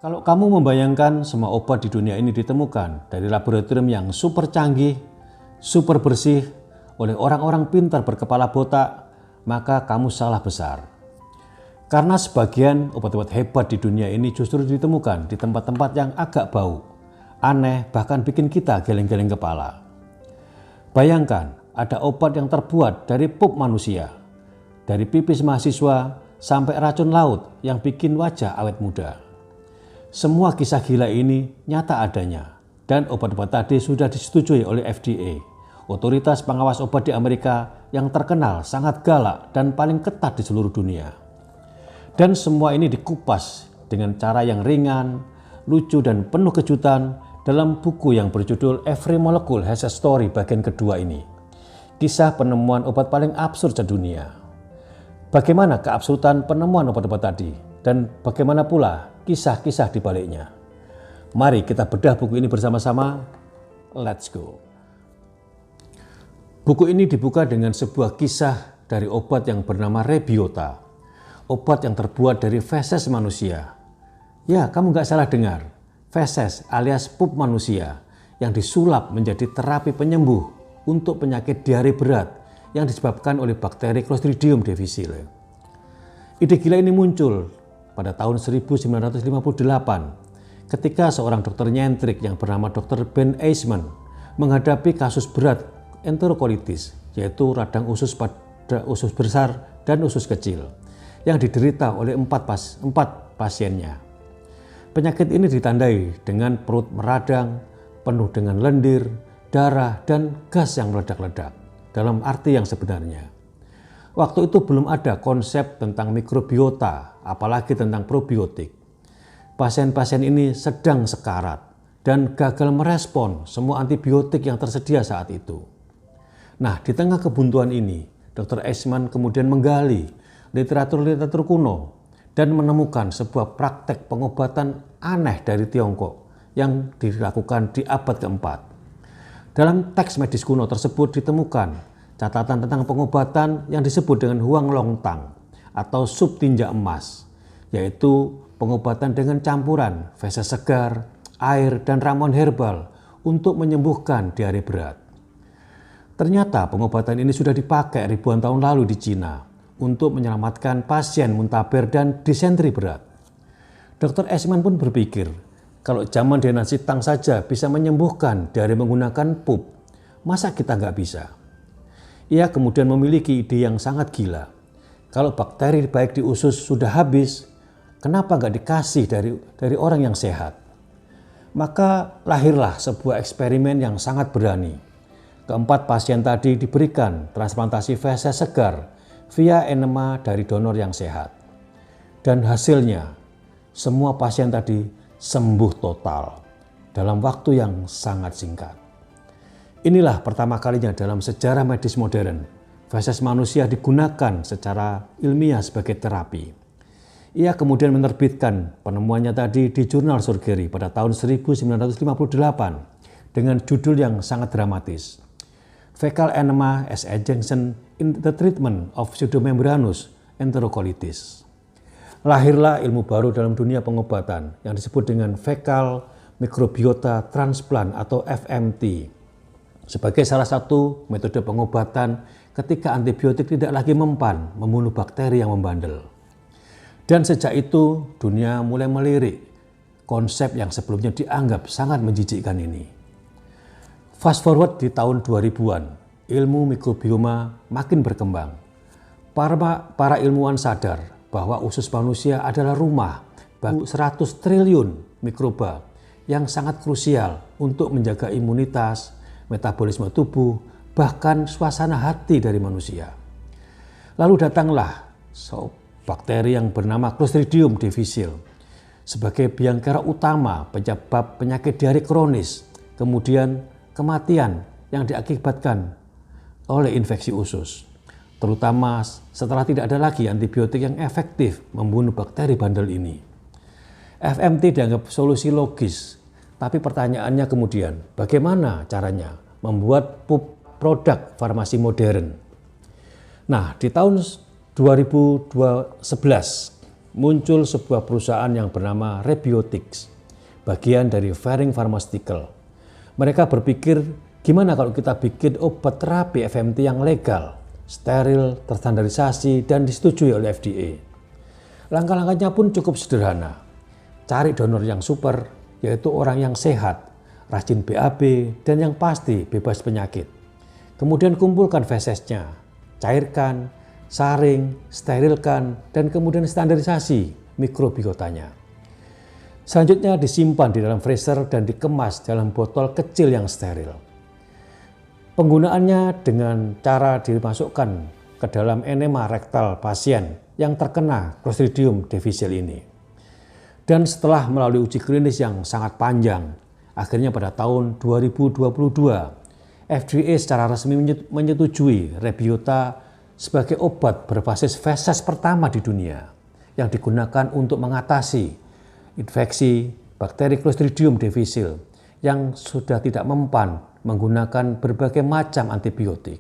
Kalau kamu membayangkan semua obat di dunia ini ditemukan dari laboratorium yang super canggih, super bersih, oleh orang-orang pintar berkepala botak, maka kamu salah besar. Karena sebagian obat-obat hebat di dunia ini justru ditemukan di tempat-tempat yang agak bau, aneh, bahkan bikin kita geleng-geleng kepala. Bayangkan ada obat yang terbuat dari pup manusia, dari pipis mahasiswa sampai racun laut yang bikin wajah awet muda. Semua kisah gila ini nyata adanya, dan obat-obat tadi sudah disetujui oleh FDA, otoritas pengawas obat di Amerika yang terkenal sangat galak dan paling ketat di seluruh dunia. Dan semua ini dikupas dengan cara yang ringan, lucu dan penuh kejutan dalam buku yang berjudul Every Molecule Has a Story bagian kedua ini. Kisah penemuan obat paling absurd sedunia. Bagaimana keabsurdan penemuan obat-obat tadi dan bagaimana pula kisah-kisah di baliknya. Mari kita bedah buku ini bersama-sama. Let's go. Buku ini dibuka dengan sebuah kisah dari obat yang bernama Rebiota. Obat yang terbuat dari feses manusia. Ya, kamu gak salah dengar. Feses alias pup manusia yang disulap menjadi terapi penyembuh untuk penyakit diare berat yang disebabkan oleh bakteri Clostridium difficile. Ide gila ini muncul pada tahun 1958 ketika seorang dokter nyentrik yang bernama Dr. Ben Eisman menghadapi kasus berat enterokolitis, yaitu radang usus pada usus besar dan usus kecil yang diderita oleh empat pasiennya. Penyakit ini ditandai dengan perut meradang, penuh dengan lendir, darah, dan gas yang meledak-ledak dalam arti yang sebenarnya. Waktu itu belum ada konsep tentang mikrobiota, apalagi tentang probiotik. Pasien-pasien ini sedang sekarat dan gagal merespon semua antibiotik yang tersedia saat itu. Nah, di tengah kebuntuan ini, Dr. Eisman kemudian menggali literatur kuno dan menemukan sebuah praktek pengobatan aneh dari Tiongkok yang dilakukan di abad keempat. Dalam teks medis kuno tersebut ditemukan catatan tentang pengobatan yang disebut dengan Huang Long Tang atau sup tinja emas, yaitu pengobatan dengan campuran feses segar, air, dan ramuan herbal untuk menyembuhkan diare berat. Ternyata pengobatan ini sudah dipakai ribuan tahun lalu di Cina untuk menyelamatkan pasien muntaber dan disentri berat. Dr. Eisman pun berpikir, kalau zaman dinasti Tang saja bisa menyembuhkan dari menggunakan pup, masa kita nggak bisa? Ia kemudian memiliki ide yang sangat gila. Kalau bakteri baik di usus sudah habis, kenapa nggak dikasih dari orang yang sehat? Maka lahirlah sebuah eksperimen yang sangat berani. Keempat pasien tadi diberikan transplantasi feses segar via enema dari donor yang sehat. Dan hasilnya, semua pasien tadi sembuh total dalam waktu yang sangat singkat. Inilah pertama kalinya dalam sejarah medis modern, feses manusia digunakan secara ilmiah sebagai terapi. Ia kemudian menerbitkan penemuannya tadi di jurnal Surgery pada tahun 1958 dengan judul yang sangat dramatis. Fecal Enema as Adjunct in the Treatment of Pseudomembranous Enterocolitis. Lahirlah ilmu baru dalam dunia pengobatan yang disebut dengan Fecal Microbiota Transplant atau FMT sebagai salah satu metode pengobatan ketika antibiotik tidak lagi mempan membunuh bakteri yang membandel. Dan sejak itu dunia mulai melirik konsep yang sebelumnya dianggap sangat menjijikkan ini. Fast forward di tahun 2000-an, ilmu mikrobioma makin berkembang. Para ilmuwan sadar bahwa usus manusia adalah rumah bagi 100 triliun mikroba yang sangat krusial untuk menjaga imunitas, metabolisme tubuh, bahkan suasana hati dari manusia. Lalu datanglah bakteri yang bernama Clostridium difficile sebagai biangkara utama penyebab penyakit diare kronis, kemudian kematian yang diakibatkan oleh infeksi usus. Terutama setelah tidak ada lagi antibiotik yang efektif membunuh bakteri bandel ini. FMT dianggap solusi logis, tapi pertanyaannya kemudian, bagaimana caranya membuat produk farmasi modern? Nah, di tahun 2011, muncul sebuah perusahaan yang bernama Rebiotics, bagian dari Ferring Pharmaceutical. Mereka berpikir, gimana kalau kita bikin obat terapi FMT yang legal, steril, terstandarisasi, dan disetujui oleh FDA. Langkah-langkahnya pun cukup sederhana. Cari donor yang super, yaitu orang yang sehat, rajin BAB, dan yang pasti bebas penyakit. Kemudian kumpulkan fesesnya, cairkan, saring, sterilkan, dan kemudian standarisasi mikrobiotanya. Selanjutnya disimpan di dalam freezer dan dikemas dalam botol kecil yang steril. Penggunaannya dengan cara dimasukkan ke dalam enema rektal pasien yang terkena Clostridium difficile ini. Dan setelah melalui uji klinis yang sangat panjang, akhirnya pada tahun 2022, FDA secara resmi menyetujui Rebiota sebagai obat berbasis feses pertama di dunia yang digunakan untuk mengatasi infeksi bakteri Clostridium difficile yang sudah tidak mempan menggunakan berbagai macam antibiotik.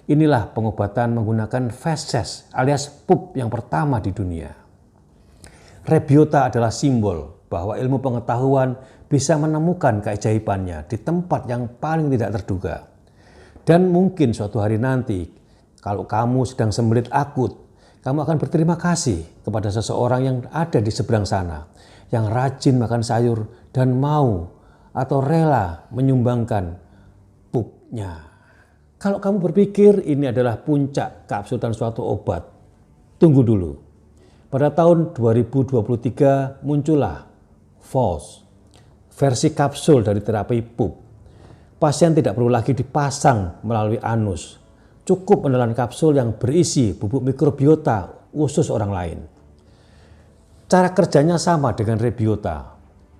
Inilah pengobatan menggunakan feses alias pup yang pertama di dunia. Rebiota adalah simbol bahwa ilmu pengetahuan bisa menemukan keajaibannya di tempat yang paling tidak terduga. Dan mungkin suatu hari nanti, kalau kamu sedang sembelit akut, kamu akan berterima kasih kepada seseorang yang ada di seberang sana, yang rajin makan sayur dan mau atau rela menyumbangkan pupnya. Kalau kamu berpikir ini adalah puncak keabsurdan suatu obat, tunggu dulu. Pada tahun 2023 muncullah FOS, versi kapsul dari terapi pup. Pasien tidak perlu lagi dipasang melalui anus. Cukup menelan kapsul yang berisi bubuk mikrobiota usus orang lain. Cara kerjanya sama dengan Rebiota.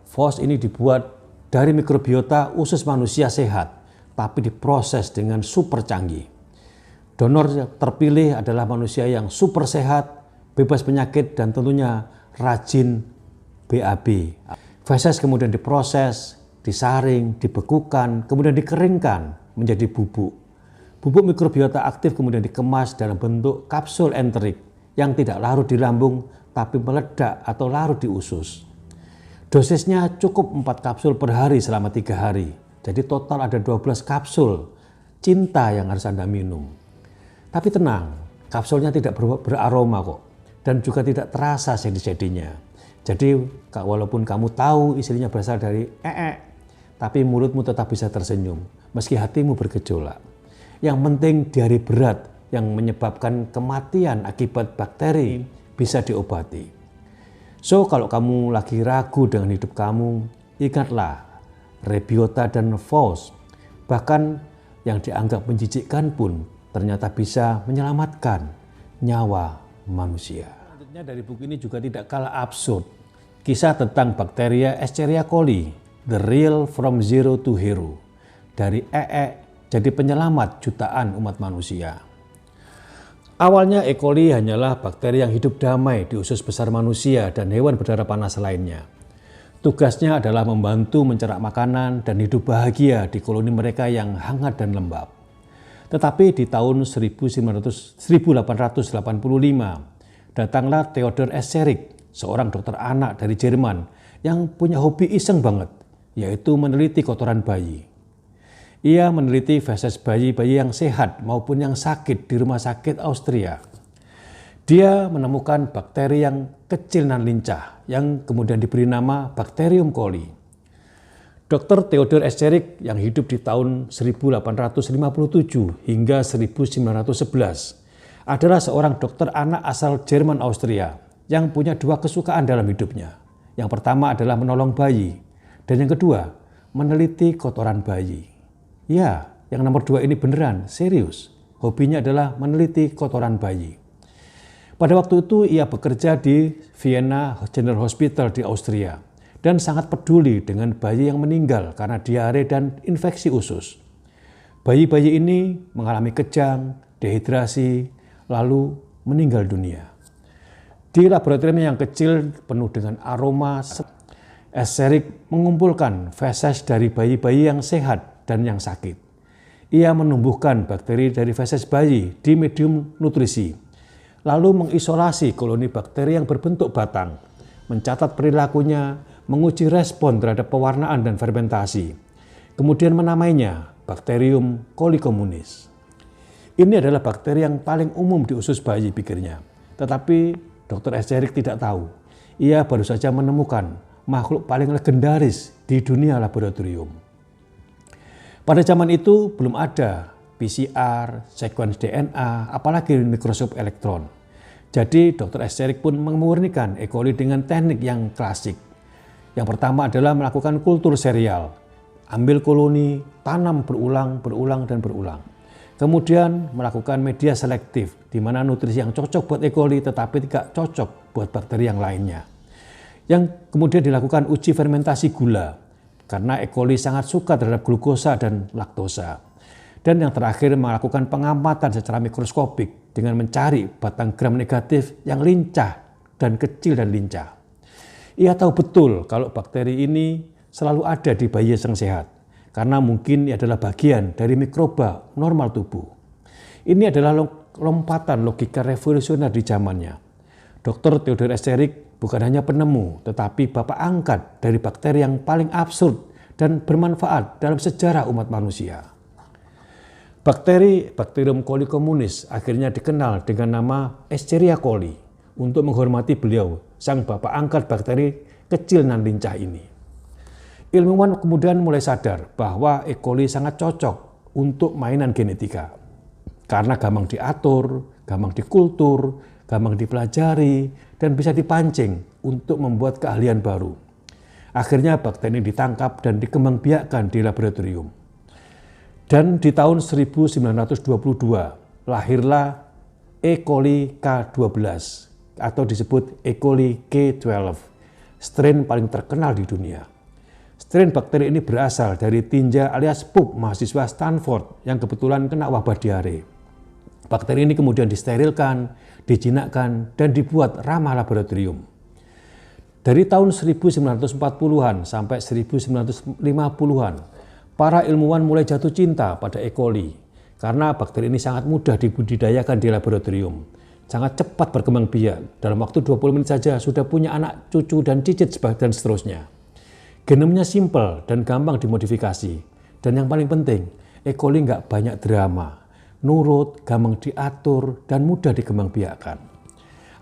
FOS ini dibuat dari mikrobiota usus manusia sehat, tapi diproses dengan super canggih. Donor terpilih adalah manusia yang super sehat, bebas penyakit, dan tentunya rajin BAB. Feses kemudian diproses, disaring, dibekukan, kemudian dikeringkan menjadi bubuk. Bubuk mikrobiota aktif kemudian dikemas dalam bentuk kapsul enterik yang tidak larut di lambung tapi meledak atau larut di usus. Dosisnya cukup 4 kapsul per hari selama 3 hari. Jadi total ada 12 kapsul cinta yang harus Anda minum. Tapi tenang, kapsulnya tidak beraroma kok. Dan juga tidak terasa sedi-sedinya. Jadi walaupun kamu tahu isinya berasal dari tapi mulutmu tetap bisa tersenyum meski hatimu bergejolak. Yang penting diare berat yang menyebabkan kematian akibat bakteri bisa diobati. So kalau kamu lagi ragu dengan hidup kamu, ingatlah Rebiota dan FOS, bahkan yang dianggap menjijikkan pun ternyata bisa menyelamatkan nyawa manusia. Selanjutnya dari buku ini juga tidak kalah absurd. Kisah tentang bakteria Escherichia coli, the real from zero to hero. Dari jadi penyelamat jutaan umat manusia. Awalnya E. coli hanyalah bakteri yang hidup damai di usus besar manusia dan hewan berdarah panas lainnya. Tugasnya adalah membantu mencerna makanan dan hidup bahagia di koloni mereka yang hangat dan lembab. Tetapi di tahun 1885, datanglah Theodor Escherich, seorang dokter anak dari Jerman yang punya hobi iseng banget, yaitu meneliti kotoran bayi. Ia meneliti feses bayi-bayi yang sehat maupun yang sakit di rumah sakit Austria. Dia menemukan bakteri yang kecil dan lincah yang kemudian diberi nama Bacterium coli. Dr. Theodor Escherich yang hidup di tahun 1857 hingga 1911 adalah seorang dokter anak asal Jerman Austria yang punya 2 kesukaan dalam hidupnya. Yang pertama adalah menolong bayi dan yang kedua meneliti kotoran bayi. Ya, yang nomor 2 ini beneran, serius. Hobinya adalah meneliti kotoran bayi. Pada waktu itu ia bekerja di Vienna General Hospital di Austria dan sangat peduli dengan bayi yang meninggal karena diare dan infeksi usus. Bayi-bayi ini mengalami kejang, dehidrasi, lalu meninggal dunia. Di laboratorium yang kecil penuh dengan aroma, Escherich mengumpulkan feses dari bayi-bayi yang sehat dan yang sakit. Ia menumbuhkan bakteri dari feses bayi di medium nutrisi. lalu mengisolasi koloni bakteri yang berbentuk batang, mencatat perilakunya, menguji respon terhadap pewarnaan dan fermentasi, kemudian menamainya Bacterium colicomunis. Ini adalah bakteri yang paling umum di usus bayi, pikirnya. Tetapi Dr. Escherick tidak tahu. Ia baru saja menemukan makhluk paling legendaris di dunia laboratorium. Pada zaman itu belum ada PCR, sequence DNA, apalagi mikroskop elektron. Jadi Dr. Escherick pun memurnikan E. coli dengan teknik yang klasik. Yang pertama adalah melakukan kultur serial. Ambil koloni, tanam berulang, dan berulang. Kemudian melakukan media selektif, di mana nutrisi yang cocok buat E. coli tetapi tidak cocok buat bakteri yang lainnya. Yang kemudian dilakukan uji fermentasi gula, karena E. coli sangat suka terhadap glukosa dan laktosa. Dan yang terakhir melakukan pengamatan secara mikroskopik dengan mencari batang gram negatif yang lincah dan kecil dan lincah. Ia tahu betul kalau bakteri ini selalu ada di bayi yang sehat, karena mungkin ia adalah bagian dari mikroba normal tubuh. Ini adalah lompatan logika revolusioner di zamannya. Dr. Theodor Escherick bukan hanya penemu, tetapi bapak angkat dari bakteri yang paling absurd dan bermanfaat dalam sejarah umat manusia. Bakteri Bacterium colicomunis akhirnya dikenal dengan nama Escherichia coli untuk menghormati beliau, sang bapak angkat bakteri kecil dan lincah ini. Ilmuwan kemudian mulai sadar bahwa E. coli sangat cocok untuk mainan genetika. Karena gampang diatur, gampang dikultur, gampang dipelajari, dan bisa dipancing untuk membuat keahlian baru. Akhirnya bakteri ini ditangkap dan dikembangbiakkan di laboratorium. Dan di tahun 1922 lahirlah E. coli K12 atau disebut E. coli K12, strain paling terkenal di dunia. Strain bakteri ini berasal dari tinja alias pup mahasiswa Stanford yang kebetulan kena wabah diare. Bakteri ini kemudian disterilkan, dijinakkan, dan dibuat ramah laboratorium. Dari tahun 1940-an sampai 1950-an, para ilmuwan mulai jatuh cinta pada E. coli karena bakteri ini sangat mudah dibudidayakan di laboratorium. Sangat cepat berkembang biak, dalam waktu 20 menit saja sudah punya anak, cucu, dan cicit, dan seterusnya. Genomnya simpel dan gampang dimodifikasi. Dan yang paling penting, E. coli nggak banyak drama, nurut, gampang diatur, dan mudah dikembangbiakkan.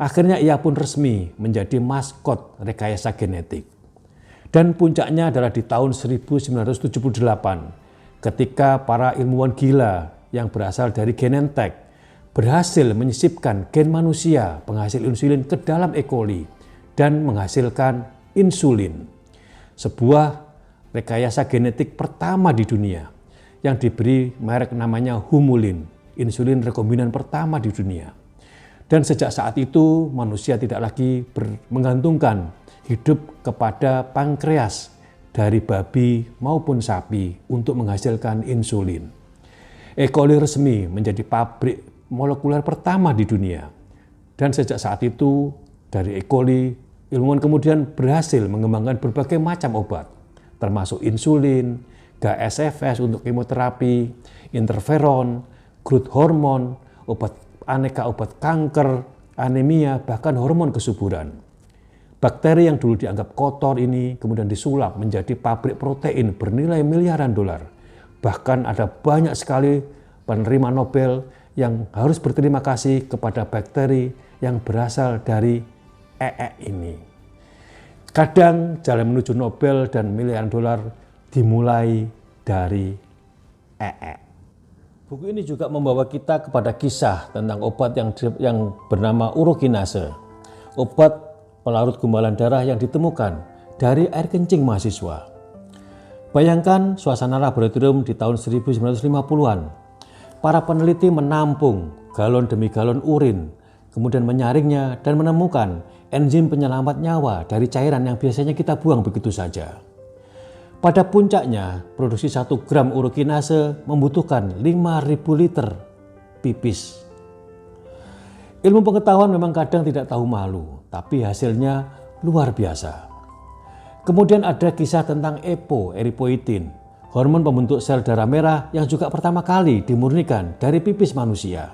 Akhirnya ia pun resmi menjadi maskot rekayasa genetik. Dan puncaknya adalah di tahun 1978 ketika para ilmuwan gila yang berasal dari Genentech berhasil menyisipkan gen manusia penghasil insulin ke dalam E. coli dan menghasilkan insulin. Sebuah rekayasa genetik pertama di dunia yang diberi merek namanya Humulin, insulin rekombinan pertama di dunia. Dan sejak saat itu manusia tidak lagi menggantungkan hidup kepada pankreas dari babi maupun sapi untuk menghasilkan insulin. E. coli resmi menjadi pabrik molekuler pertama di dunia. Dan sejak saat itu dari E. coli, ilmuwan kemudian berhasil mengembangkan berbagai macam obat, termasuk insulin, GSFS untuk kemoterapi, interferon, growth hormone, aneka obat kanker, anemia, bahkan hormon kesuburan. Bakteri yang dulu dianggap kotor ini kemudian disulap menjadi pabrik protein bernilai miliaran dolar. Bahkan ada banyak sekali penerima Nobel yang harus berterima kasih kepada bakteri yang berasal dari ini. Kadang jalan menuju Nobel dan miliaran dolar dimulai dari Buku ini juga membawa kita kepada kisah tentang obat yang bernama urokinase, obat pelarut gumpalan darah yang ditemukan dari air kencing mahasiswa. Bayangkan suasana laboratorium di tahun 1950-an. Para peneliti menampung galon demi galon urin, kemudian menyaringnya dan menemukan enzim penyelamat nyawa dari cairan yang biasanya kita buang begitu saja. Pada puncaknya, produksi 1 gram urokinase membutuhkan 5.000 liter pipis. Ilmu pengetahuan memang kadang tidak tahu malu, tapi hasilnya luar biasa. Kemudian ada kisah tentang EPO, eripoetin, hormon pembentuk sel darah merah yang juga pertama kali dimurnikan dari pipis manusia.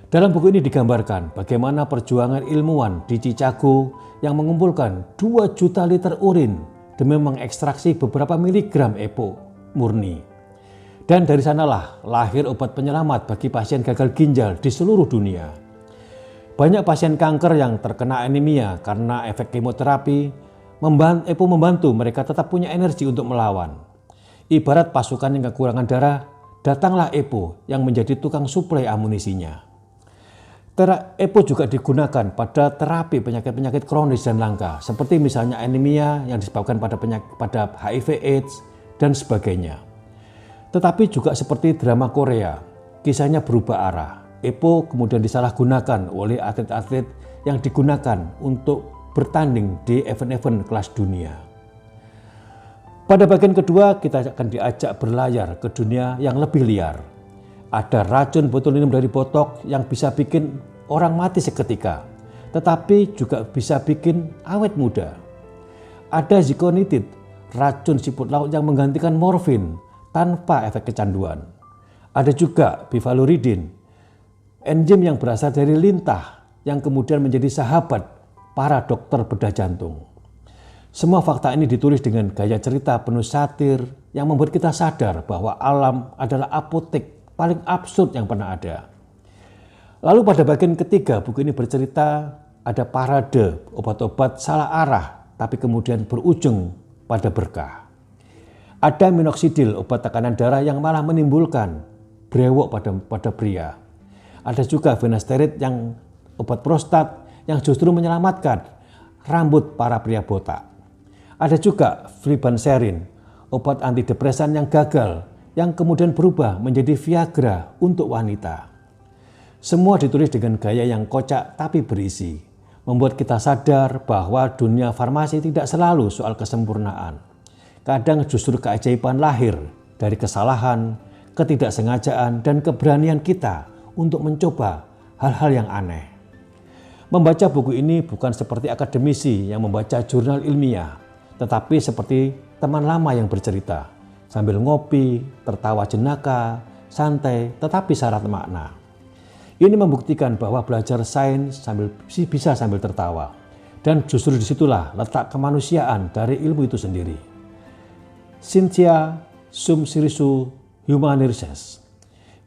Dalam buku ini digambarkan bagaimana perjuangan ilmuwan di Chicago yang mengumpulkan 2 juta liter urin demi mengekstraksi beberapa miligram EPO murni. Dan dari sanalah lahir obat penyelamat bagi pasien gagal ginjal di seluruh dunia. Banyak pasien kanker yang terkena anemia karena efek kemoterapi, EPO membantu mereka tetap punya energi untuk melawan. Ibarat pasukan yang kekurangan darah, datanglah EPO yang menjadi tukang suplai amunisinya. EPO juga digunakan pada terapi penyakit-penyakit kronis dan langka, seperti misalnya anemia yang disebabkan pada HIV/AIDS dan sebagainya. Tetapi juga seperti drama Korea, kisahnya berubah arah. EPO kemudian disalahgunakan oleh atlet-atlet yang digunakan untuk bertanding di event-event kelas dunia. Pada bagian kedua, kita akan diajak berlayar ke dunia yang lebih liar. Ada racun botulinum dari botok yang bisa bikin orang mati seketika, tetapi juga bisa bikin awet muda. Ada zikonitid, racun siput laut yang menggantikan morfin tanpa efek kecanduan. Ada juga bivaluridin, enzim yang berasal dari lintah yang kemudian menjadi sahabat para dokter bedah jantung. Semua fakta ini ditulis dengan gaya cerita penuh satir yang membuat kita sadar bahwa alam adalah apotek paling absurd yang pernah ada. Lalu pada bagian ketiga buku ini bercerita ada parade obat-obat salah arah tapi kemudian berujung pada berkah. Ada minoxidil, obat tekanan darah yang malah menimbulkan brewok pada pria. Ada juga finasteride yang obat prostat yang justru menyelamatkan rambut para pria botak. Ada juga flibanserin, obat antidepresan yang gagal yang kemudian berubah menjadi Viagra untuk wanita. Semua ditulis dengan gaya yang kocak tapi berisi, membuat kita sadar bahwa dunia farmasi tidak selalu soal kesempurnaan. Kadang justru keajaiban lahir dari kesalahan, ketidaksengajaan, dan keberanian kita untuk mencoba hal-hal yang aneh. Membaca buku ini bukan seperti akademisi yang membaca jurnal ilmiah, tetapi seperti teman lama yang bercerita, sambil ngopi, tertawa jenaka, santai, tetapi syarat makna. Ini membuktikan bahwa belajar sains bisa sambil tertawa. Dan justru disitulah letak kemanusiaan dari ilmu itu sendiri. Cynthia sum sirisu humaniores.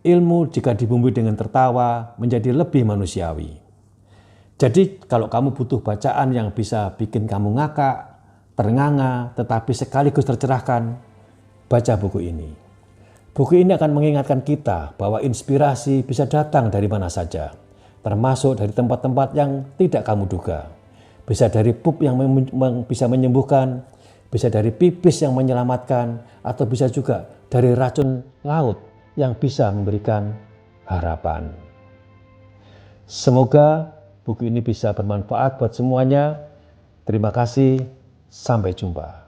Ilmu jika dibumbui dengan tertawa menjadi lebih manusiawi. Jadi kalau kamu butuh bacaan yang bisa bikin kamu ngakak, ternganga, tetapi sekaligus tercerahkan, baca buku ini. Buku ini akan mengingatkan kita bahwa inspirasi bisa datang dari mana saja, termasuk dari tempat-tempat yang tidak kamu duga. Bisa dari pup yang bisa menyembuhkan, bisa dari pipis yang menyelamatkan, atau bisa juga dari racun laut yang bisa memberikan harapan. Semoga buku ini bisa bermanfaat buat semuanya. Terima kasih, sampai jumpa.